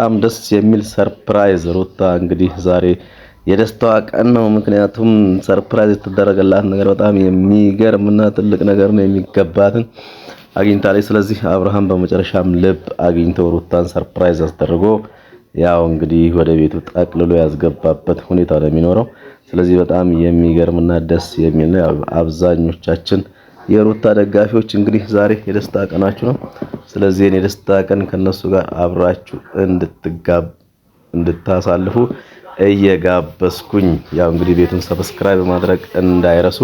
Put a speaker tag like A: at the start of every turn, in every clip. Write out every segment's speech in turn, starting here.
A: በጣም ደስ የሚል ሰርፕራይዝ ሩታ እንግዲህ ዛሬ የደስታዋ ቀን ነው። ምክንያቱም ሰርፕራይዝ የተደረገላት ነገር በጣም የሚገርምና ትልቅ ነገር ነው። የሚገባትን አግኝታለች። ስለዚህ አብርሃም በመጨረሻም ልብ አግኝቶ ሩታን ሰርፕራይዝ አስደርጎ ያው እንግዲህ ወደ ቤቱ ጠቅልሎ ያስገባበት ሁኔታ ነው የሚኖረው። ስለዚህ በጣም የሚገርምና ደስ የሚል ነው። አብዛኞቻችን የሩታ ደጋፊዎች እንግዲህ ዛሬ የደስታ ቀናችሁ ነው። ስለዚህ የኔ ደስታ ቀን ከነሱ ጋር አብራችሁ እንድታሳልፉ እየጋበዝኩኝ ያው እንግዲህ ቤቱን ሰብስክራይብ ማድረግ እንዳይረሱ፣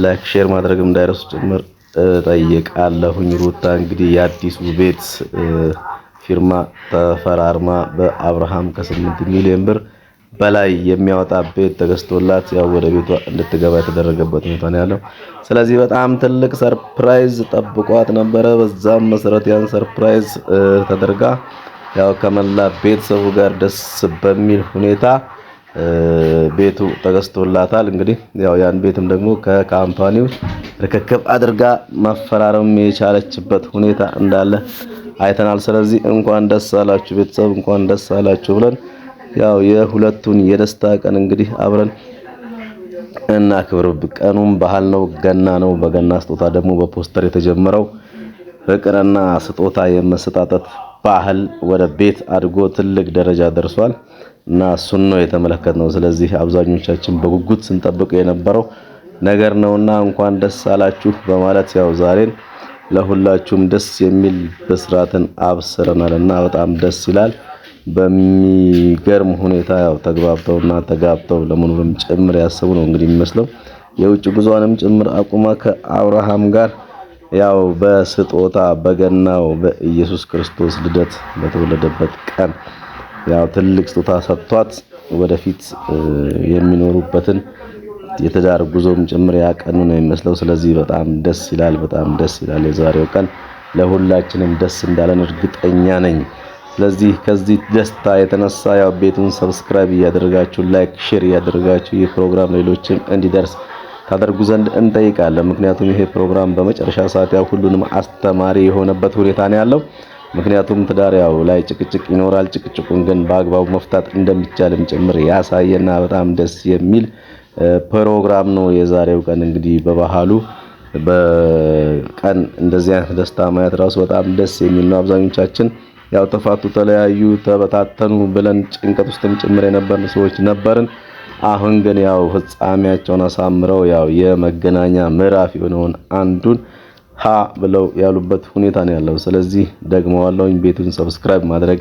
A: ላይክ ሼር ማድረግ እንዳይረሱ ጭምር ጠይቃለሁኝ። ሩታ እንግዲህ የአዲሱ ቤት ፊርማ ተፈራርማ በአብርሃም ከ8 ሚሊዮን ብር በላይ የሚያወጣ ቤት ተገዝቶላት ያው ወደ ቤቷ እንድትገባ የተደረገበት ሁኔታ ነው ያለው። ስለዚህ በጣም ትልቅ ሰርፕራይዝ ጠብቋት ነበረ። በዛም መሰረት ያን ሰርፕራይዝ ተደርጋ ያው ከመላ ቤተሰቡ ጋር ደስ በሚል ሁኔታ ቤቱ ተገዝቶላታል። እንግዲህ ያው ያን ቤትም ደግሞ ከካምፓኒው ርክክብ አድርጋ ማፈራረም የቻለችበት ሁኔታ እንዳለ አይተናል። ስለዚህ እንኳን ደስ አላችሁ ቤተሰብ፣ እንኳን ደስ አላችሁ ብለን ያው የሁለቱን የደስታ ቀን እንግዲህ አብረን እናክብር። ቀኑም ባህል ነው፣ ገና ነው። በገና ስጦታ ደግሞ በፖስተር የተጀመረው ፍቅርና ስጦታ የመሰጣጠት ባህል ወደ ቤት አድጎ ትልቅ ደረጃ ደርሷል እና እሱን ነው የተመለከትነው። ስለዚህ አብዛኞቻችን በጉጉት ስንጠብቅ የነበረው ነገር ነውና እንኳን ደስ አላችሁ በማለት ያው ዛሬን ለሁላችሁም ደስ የሚል በስራትን አብስረናልና በጣም ደስ ይላል። በሚገርም ሁኔታ ያው ተግባብተውና ተጋብተው ለመኖርም ጭምር ያሰቡ ነው እንግዲህ የሚመስለው። የውጭ ጉዟንም ጭምር አቁማ ከአብርሃም ጋር ያው በስጦታ በገናው በኢየሱስ ክርስቶስ ልደት በተወለደበት ቀን ያው ትልቅ ስጦታ ሰጥቷት ወደፊት የሚኖሩበትን የትዳር ጉዞም ጭምር ያቀኑ ነው የሚመስለው። ስለዚህ በጣም ደስ ይላል፣ በጣም ደስ ይላል። የዛሬው ቀን ለሁላችንም ደስ እንዳለን እርግጠኛ ነኝ። ስለዚህ ከዚህ ደስታ የተነሳ ያው ቤቱን ሰብስክራይብ እያደረጋችሁ ላይክ ሼር እያደረጋችሁ ይህ ፕሮግራም ሌሎችም እንዲደርስ ታደርጉ ዘንድ እንጠይቃለን። ምክንያቱም ይሄ ፕሮግራም በመጨረሻ ሰዓት ያው ሁሉንም አስተማሪ የሆነበት ሁኔታ ነው ያለው። ምክንያቱም ትዳር ያው ላይ ጭቅጭቅ ይኖራል። ጭቅጭቁን ግን በአግባቡ መፍታት እንደሚቻልም ጭምር ያሳየና በጣም ደስ የሚል ፕሮግራም ነው የዛሬው ቀን። እንግዲህ በባህሉ በቀን እንደዚህ አይነት ደስታ ማየት ራሱ በጣም ደስ የሚል ነው። አብዛኞቻችን ያው ተፋቱ፣ ተለያዩ፣ ተበታተኑ ብለን ጭንቀት ውስጥም ጭምር የነበርን ሰዎች ነበርን። አሁን ግን ያው ፍጻሜያቸውን አሳምረው ያው የመገናኛ ምዕራፍ የሆነውን አንዱን ብለው ያሉበት ሁኔታ ነው ያለው። ስለዚህ ደግመዋለሁኝ ቤቱን ሰብስክራይብ ማድረግ